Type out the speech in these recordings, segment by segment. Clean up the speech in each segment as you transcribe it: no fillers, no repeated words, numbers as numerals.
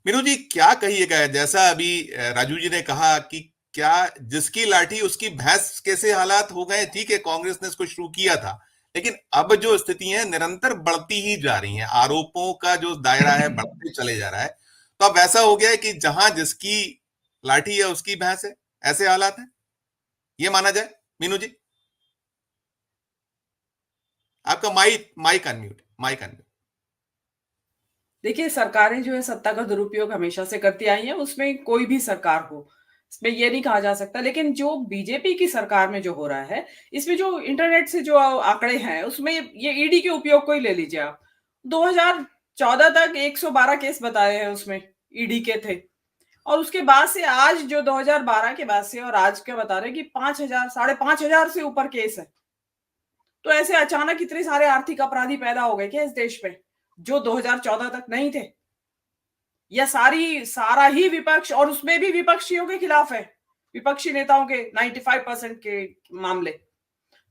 मीनू जी क्या कहिएगा, जैसा अभी राजू जी ने कहा कि क्या जिसकी लाठी उसकी भैंस कैसे हालात हो गए। ठीक है, कांग्रेस ने इसको शुरू किया था, लेकिन अब जो स्थिति है निरंतर बढ़ती ही जा रही है, आरोपों का जो दायरा है बढ़ते चले जा रहा है। तो अब ऐसा हो गया है कि जहां जिसकी लाठी है उसकी भैंस है, ऐसे हालात है, ये माना जाए। मीनू जी, आपका माइक अनम्यूट, माइक अनम्यूट। देखिए, सरकारें जो है सत्ता का दुरुपयोग हमेशा से करती आई हैं, उसमें कोई भी सरकार हो, इसमें ये नहीं कहा जा सकता। लेकिन जो बीजेपी की सरकार में जो हो रहा है, इसमें जो इंटरनेट से जो आंकड़े हैं, उसमें ये ईडी के उपयोग को ही ले लीजिए आप। 2014 तक 112 केस बताए हैं उसमें, ईडी के थे। और उसके बाद से आज जो 2012 के बाद से और आज के बता रहे हैं कि 5,000 5,500 से ऊपर केस है। तो ऐसे अचानक इतने सारे आर्थिक अपराधी पैदा हो गए क्या इस देश में, जो 2014 तक नहीं थे? या सारा ही विपक्ष, और उसमें भी विपक्षियों के खिलाफ है, विपक्षी नेताओं के 95% के मामले।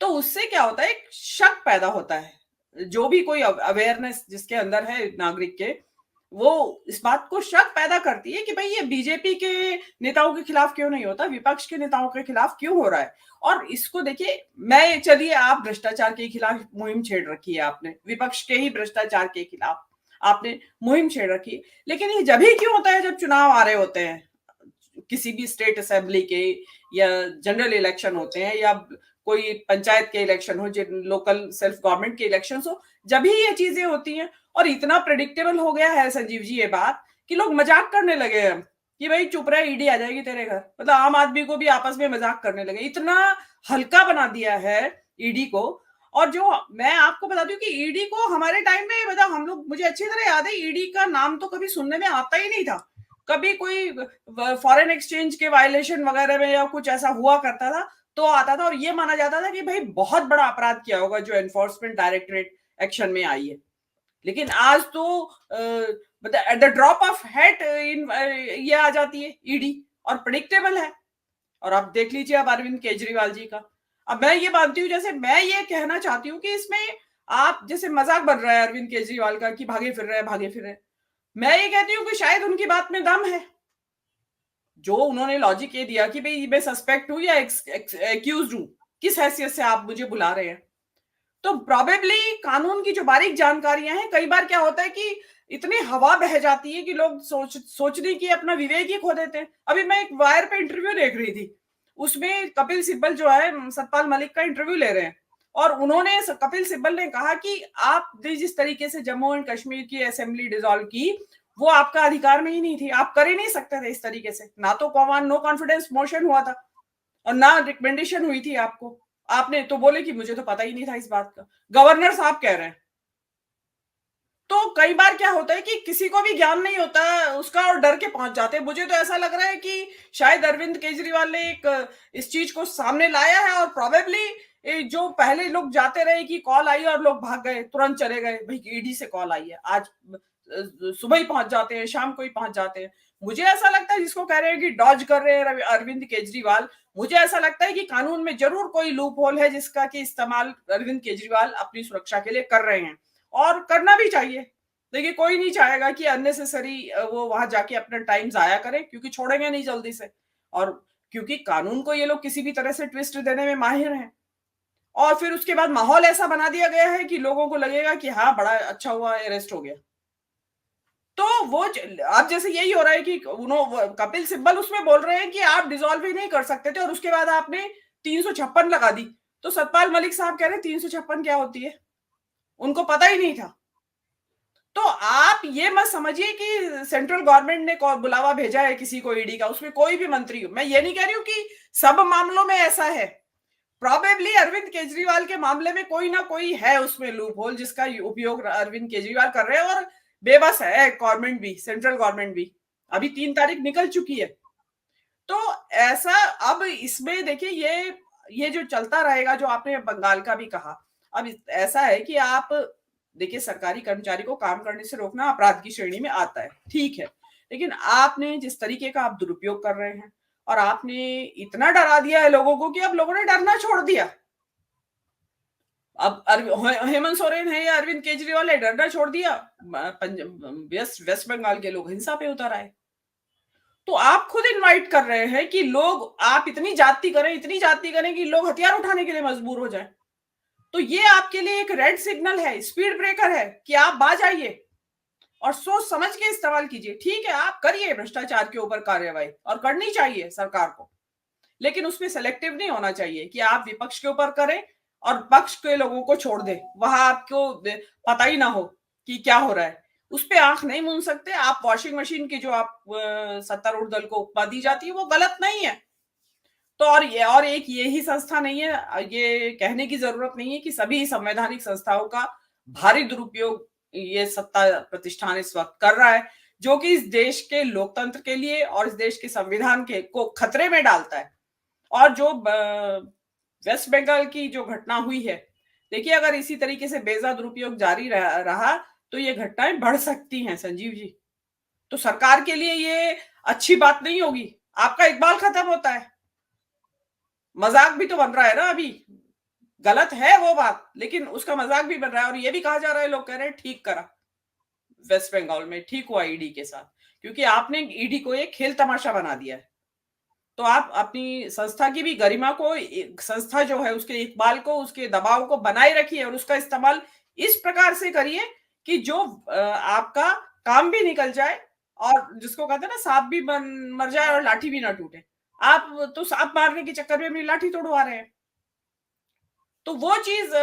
तो उससे क्या होता है, एक शक पैदा होता है। जो भी कोई अवेयरनेस जिसके अंदर है नागरिक के, वो इस बात को शक पैदा करती है कि भाई ये बीजेपी के नेताओं के खिलाफ क्यों नहीं होता, विपक्ष के नेताओं के खिलाफ क्यों हो रहा है। और इसको देखिए, मैं चलिए, आप भ्रष्टाचार के खिलाफ मुहिम छेड़ रखी है आपने, विपक्ष के ही भ्रष्टाचार के खिलाफ आपने मुहिम छेड़ रखी है। लेकिन ये जब ही क्यों होता है जब चुनाव आ रहे होते हैं, किसी भी स्टेट असेंबली के, या जनरल इलेक्शन होते हैं, या कोई पंचायत के इलेक्शन हो, लोकल सेल्फ गवर्नमेंट के इलेक्शन हो, जब ही ये चीजें होती हैं। और इतना प्रेडिक्टेबल हो गया है संजीव जी ये बात, कि लोग मजाक करने लगे हैं कि भाई चुप रहे, ईडी आ जाएगी तेरे घर। मतलब आम आदमी को भी आपस में मजाक करने लगे, इतना हल्का बना दिया है ईडी को। और जो मैं आपको बता दूं कि ईडी को हमारे टाइम में, मतलब हम लोग, मुझे अच्छी तरह याद है, ईडी का नाम तो कभी सुनने में आता ही नहीं था। कभी कोई फॉरेन एक्सचेंज के वायलेशन वगैरह में या कुछ ऐसा हुआ करता था तो आता था, और ये माना जाता था कि भाई बहुत बड़ा अपराध किया होगा जो एनफोर्समेंट डायरेक्टरेट एक्शन में आई है। लेकिन आज तो मतलब at the drop of hat ये आ जाती है ईडी, और प्रिडिक्टेबल है। और आप देख लीजिए अब अरविंद केजरीवाल जी का। अब मैं ये मानती हूँ, जैसे मैं ये कहना चाहती हूँ कि इसमें आप, जैसे मजाक बन रहा है अरविंद केजरीवाल का कि भागे फिर रहे हैं, भागे फिर रहे हैं। मैं ये कहती हूँ कि शायद उनकी बात में दम है। जो उन्होंने लॉजिक ये दिया कि भाई मैं सस्पेक्ट हूं या एक्यूज हूं, किस हैसियत से आप मुझे बुला रहे हैं। तो प्रोबेबली कानून की जो बारीक जानकारियां हैं, कई बार क्या होता है कि इतनी हवा बह जाती है कि लोग सोचने की अपना विवेक ही खो देते हैं। अभी मैं एक वायर पे इंटरव्यू देख रही थी, उसमें कपिल सिब्बल जो है सतपाल मलिक का इंटरव्यू ले रहे हैं। और उन्होंने, कपिल सिब्बल ने कहा कि आप जिस तरीके से जम्मू एंड कश्मीर की असेंबली डिसॉल्व की, वो आपका अधिकार में ही नहीं थी, आप कर ही नहीं सकते थे इस तरीके से। ना तो नो कॉन्फिडेंस मोशन हुआ था और ना रिकमेंडेशन हुई थी आपको। आपने तो बोले कि मुझे तो पता ही नहीं था इस बात का, गवर्नर साहब कह रहे हैं। तो कई बार क्या होता है कि किसी को भी ज्ञान नहीं होता उसका, और डर के पहुंच जाते हैं। मुझे तो ऐसा लग रहा है कि शायद अरविंद केजरीवाल ने एक इस चीज को सामने लाया है, और प्रोबेबली जो पहले लोग जाते रहे कि कॉल आई और लोग भाग गए, तुरंत चले गए, भाई ईडी से कॉल आई है, आज सुबह ही पहुंच जाते हैं, शाम को ही पहुंच जाते हैं। मुझे ऐसा लगता है, जिसको कह रहे हैं कि डॉज कर रहे हैं अरविंद केजरीवाल, मुझे ऐसा लगता है कि कानून में जरूर कोई लूप होल है जिसका कि इस्तेमाल अरविंद केजरीवाल अपनी सुरक्षा के लिए कर रहे हैं, और करना भी चाहिए। देखिए, कोई नहीं चाहेगा कि अननेसेसरी वो वहां जाके अपना टाइम जाया करें, क्योंकि छोड़ेंगे नहीं जल्दी से। और क्योंकि कानून को ये लोग किसी भी तरह से ट्विस्ट देने में माहिर हैं। और फिर उसके बाद माहौल ऐसा बना दिया गया है कि लोगों को लगेगा कि हाँ, बड़ा अच्छा हुआ, अरेस्ट हो गया। तो वो अब जैसे यही हो रहा है कि कपिल सिब्बल उसमें बोल रहे हैं कि आप डिसॉल्व ही नहीं कर सकते थे, और उसके बाद आपने 356 लगा दी। तो सतपाल मलिक साहब कह रहे हैं 356 क्या होती है, उनको पता ही नहीं था। तो आप ये मत समझिए कि सेंट्रल गवर्नमेंट ने बुलावा भेजा है किसी को ईडी का, उसमें कोई भी मंत्री हो। मैं ये नहीं कह रही हूँ कि सब मामलों में ऐसा है, प्रोबेबली अरविंद केजरीवाल के मामले में कोई ना कोई है उसमें लूप होल जिसका उपयोग अरविंद केजरीवाल कर रहे हैं। और बेबस है गवर्नमेंट भी, सेंट्रल गवर्नमेंट भी। अभी 3 तारीख निकल चुकी है। तो ऐसा, अब इसमें देखिए, ये जो चलता रहेगा, जो आपने बंगाल का भी कहा। अब ऐसा है कि आप देखिए, सरकारी कर्मचारी को काम करने से रोकना अपराध की श्रेणी में आता है, ठीक है। लेकिन आपने जिस तरीके का आप दुरुपयोग कर रहे हैं, और आपने इतना डरा दिया है लोगों को कि अब लोगों ने डरना छोड़ दिया। अब हेमंत सोरेन है या अरविंद केजरीवाल है, डरना छोड़ दिया, वेस्ट बंगाल के लोग हिंसा पे उतर आए। तो आप खुद इनवाइट कर रहे हैं कि लोग, आप इतनी जाति करें कि लोग हथियार उठाने के लिए मजबूर हो जाएं। तो ये आपके लिए एक रेड सिग्नल है, स्पीड ब्रेकर है कि आप बाज आइए और सोच समझ के इस्तेमाल कीजिए। ठीक है, आप करिए भ्रष्टाचार के ऊपर कार्रवाई, और करनी चाहिए सरकार को, लेकिन उसमें सेलेक्टिव नहीं होना चाहिए कि आप विपक्ष के ऊपर करें और पक्ष के लोगों को छोड़ दें, वहां आपको पता ही ना हो कि क्या हो रहा है। उस पर आंख नहीं मूंद सकते आप। वॉशिंग मशीन की जो आप सत्तारूढ़ दल को उपमा दी जाती है वो गलत नहीं है। तो और एक यही संस्था नहीं है, ये कहने की जरूरत नहीं है कि सभी संवैधानिक संस्थाओं का भारी दुरुपयोग ये सत्ता प्रतिष्ठान इस वक्त कर रहा है, जो कि इस देश के लोकतंत्र के लिए और इस देश के संविधान के को खतरे में डालता है। और जो वेस्ट बंगाल की जो घटना हुई है, देखिए अगर इसी तरीके से बेजा दुरुपयोग जारी रहा तो ये घटनाएं बढ़ सकती हैं संजीव जी। तो सरकार के लिए ये अच्छी बात नहीं होगी। आपका इकबाल खत्म होता है, मजाक भी तो बन रहा है ना अभी। गलत है वो बात, लेकिन उसका मजाक भी बन रहा है और ये भी कहा जा रहा है, लोग कह रहे हैं ठीक करा वेस्ट बंगाल में, ठीक हुआ ईडी के साथ, क्योंकि आपने ईडी को एक खेल तमाशा बना दिया है। तो आप अपनी संस्था की भी गरिमा को, संस्था जो है उसके इकबाल को, उसके दबाव को बनाए रखिए और उसका इस्तेमाल इस प्रकार से करिए कि जो आपका काम भी निकल जाए, और जिसको कहते हैं ना सांप भी मर जाए और लाठी भी ना टूटे। आप तो सांप मारने के चक्कर में अपनी लाठी तोड़वा रहे हैं। तो वो चीज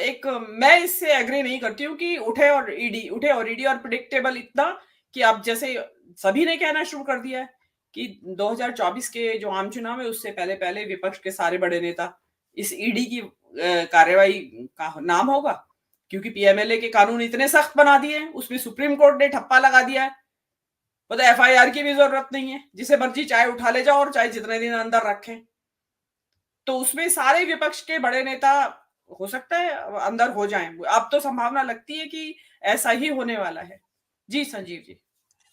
एक, मैं इससे एग्री नहीं करती हूँ कि उठे और ईडी और प्रिडिक्टेबल इतना कि अब जैसे सभी ने कहना शुरू कर दिया है कि 2024 के जो आम चुनाव है उससे पहले पहले विपक्ष के सारे बड़े नेता इस ईडी की कार्रवाई का नाम होगा, क्योंकि पीएमएलए के कानून इतने सख्त बना दिए हैं, उसमें सुप्रीम कोर्ट ने ठप्पा लगा दिया है। मतलब एफआईआर की भी जरूरत नहीं है, जिसे मर्जी चाहे उठा ले जाओ और चाहे जितने दिन अंदर रखें। तो उसमें सारे विपक्ष के बड़े नेता हो सकता है अंदर हो जाएं। अब तो संभावना लगती है कि ऐसा ही होने वाला है। जी संजीव जी।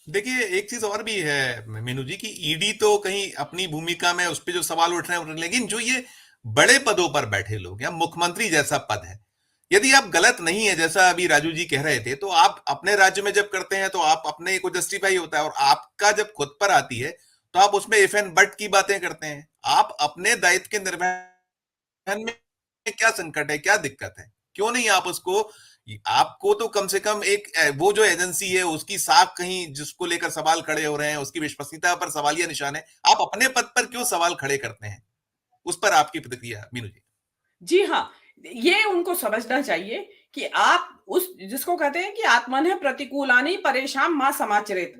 देखिए एक चीज और भी है मीनू जी की, ईडी तो कहीं अपनी भूमिका में उस पर जो सवाल उठ रहे हैं, लेकिन जो ये बड़े पदों पर बैठे लोग या मुख्यमंत्री जैसा पद है, यदि आप गलत नहीं है जैसा अभी राजू जी कह रहे थे, तो आप अपने राज्य में जब करते हैं तो आप अपने को जस्टिफाई होता है, और आपका जब खुद पर आती है तो आप उसमें इफ एंड बट की बातें करते हैं। आप अपने दायित्व के निर्वहन में क्या संकट है, क्या दिक्कत है, क्यों नहीं आप उसको, आपको तो कम से कम एक वो जो एजेंसी है उसकी साख कहीं जिसको लेकर सवाल खड़े हो रहे हैं उसकी विश्वसनीयता पर सवालिया निशान है, आप अपने पद पर क्यों सवाल खड़े करते हैं? उस पर आपकी प्रतिक्रिया मीनू जी। जी हाँ, ये उनको समझना चाहिए कि आप उस, जिसको कहते हैं कि आत्मन प्रतिकूलानि परेशान मां समाचरेत।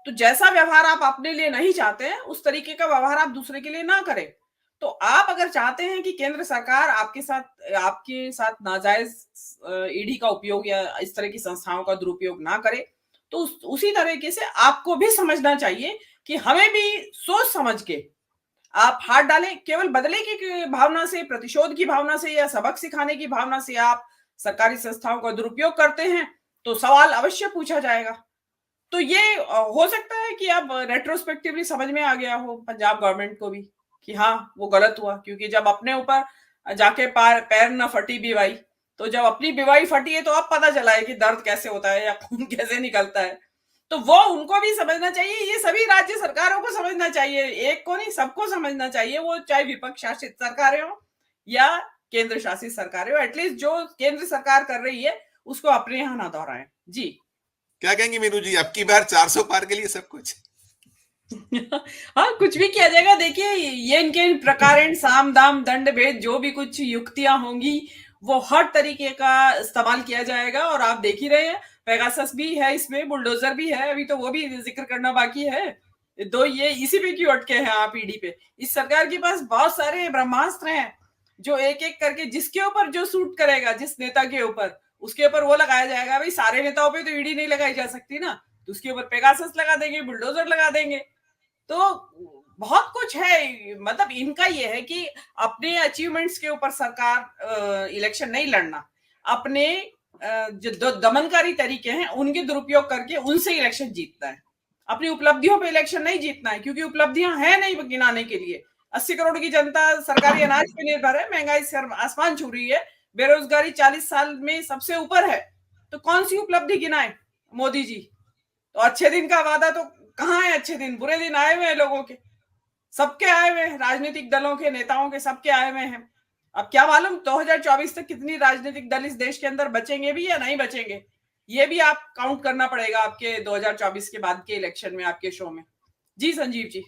तो जैसा व्यवहार आप अपने लिए नहीं चाहते हैं उस तरीके का व्यवहार आप दूसरे के लिए ना करें। तो आप अगर चाहते हैं कि केंद्र सरकार आपके साथ नाजायज ईडी का उपयोग या इस तरह की संस्थाओं का दुरुपयोग ना करे, तो उसी तरीके से आपको भी समझना चाहिए कि हमें भी सोच समझ के आप हाथ डालें। केवल बदले की भावना से, प्रतिशोध की भावना से या सबक सिखाने की भावना से आप सरकारी संस्थाओं का दुरुपयोग करते हैं तो सवाल अवश्य पूछा जाएगा। तो ये हो सकता है कि अब रेट्रोस्पेक्टिवली समझ में आ गया हो पंजाब गवर्नमेंट को भी कि हाँ वो गलत हुआ, क्योंकि जब अपने ऊपर जाके पैर न फटी बीवाई, तो जब अपनी बीवाई फटी है तो अब पता चला है कि दर्द कैसे होता है या खून कैसे निकलता है। तो वो उनको भी समझना चाहिए, ये सभी राज्य सरकारों को समझना चाहिए, एक को नहीं सबको समझना चाहिए, वो चाहे विपक्ष शासित सरकारें हो या केंद्र शासित सरकारें हो। एटलीस्ट जो केंद्र सरकार कर रही है उसको अपने यहाँ ना दोहराएं। जी क्या कहेंगे मीनू जी, अब की बार 400 पार के लिए सब कुछ? हाँ, कुछ भी किया जाएगा। देखिए ये इनके प्रकार साम दाम दंड भेद जो भी कुछ युक्तियां होंगी वो हर तरीके का इस्तेमाल किया जाएगा। और आप देख ही रहे हैं पेगासस भी है इसमें, बुलडोजर भी है, अभी तो वो भी जिक्र करना बाकी है। दो ये इसी पे क्यों अटके हैं आप ईडी पे? इस सरकार के पास बहुत सारे ब्रह्मास्त्र हैं जो एक एक करके जिसके ऊपर जो सूट करेगा, जिस नेता के ऊपर, उसके ऊपर वो लगाया जाएगा। भाई सारे नेताओं पे तो ईडी नहीं लगाई जा सकती ना, तो उसके ऊपर पेगासस लगा देंगे, बुलडोजर लगा देंगे। तो बहुत कुछ है। मतलब इनका ये है कि अपने अचीवमेंट्स के ऊपर सरकार इलेक्शन नहीं लड़ना, अपने जो दमनकारी तरीके हैं उनके दुरुपयोग करके उनसे इलेक्शन जीतना है। अपनी उपलब्धियों पे इलेक्शन नहीं जीतना है, क्योंकि उपलब्धियां हैं नहीं गिनाने के लिए। 80 करोड़ की जनता सरकारी अनाज पे निर्भर है, महंगाई आसमान छू रही है, बेरोजगारी 40 साल में सबसे ऊपर है, तो कौन सी उपलब्धि गिनाए मोदी जी? तो अच्छे दिन का वादा तो कहाँ है? अच्छे दिन, बुरे दिन आए हुए हैं लोगों के, सबके आए हुए हैं, राजनीतिक दलों के नेताओं के, सबके आए हुए हैं। अब क्या मालूम 2024 तक कितनी राजनीतिक दल इस देश के अंदर बचेंगे भी या नहीं बचेंगे, ये भी आप काउंट करना पड़ेगा आपके 2024 के बाद के इलेक्शन में, आपके शो में। जी संजीव जी।